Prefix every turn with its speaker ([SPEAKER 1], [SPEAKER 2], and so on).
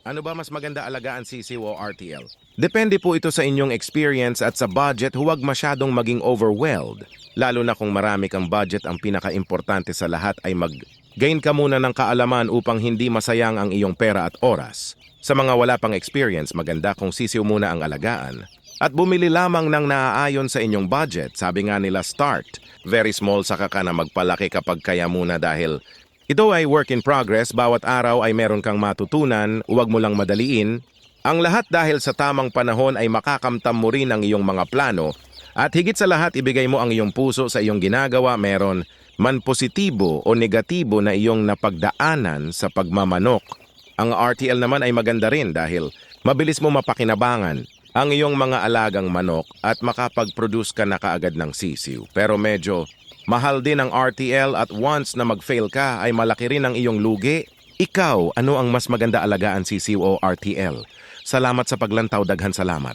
[SPEAKER 1] Ano ba mas maganda alagaan sisiw o RTL? Depende po ito sa inyong experience at sa budget, huwag masyadong maging overwhelmed. Lalo na kung marami kang budget, ang pinaka-importante sa lahat ay mag-gain ka muna ng kaalaman upang hindi masayang ang iyong pera at oras. Sa mga wala pang experience, maganda kung sisiw muna ang alagaan. At bumili lamang ng naaayon sa inyong budget. Sabi nga nila, start very small, saka ka na magpalaki kapag kaya muna, dahil ito ay work in progress. Bawat araw ay meron kang matutunan, huwag mo lang madaliin. Ang lahat dahil sa tamang panahon ay makakamtam mo rin ang iyong mga plano. At higit sa lahat, ibigay mo ang iyong puso sa iyong ginagawa, meron man positibo o negatibo na iyong napagdaanan sa pagmamanok. Ang RTL naman ay maganda rin dahil mabilis mo mapakinabangan ang iyong mga alagang manok at makapag-produce ka na kaagad ng sisiw. Pero medyo mahal din ang RTL at once na mag-fail ka ay malaki rin ang iyong lugi. Ikaw, ano ang mas maganda alagaan, sisiw o RTL? Salamat sa paglantaw, daghan salamat.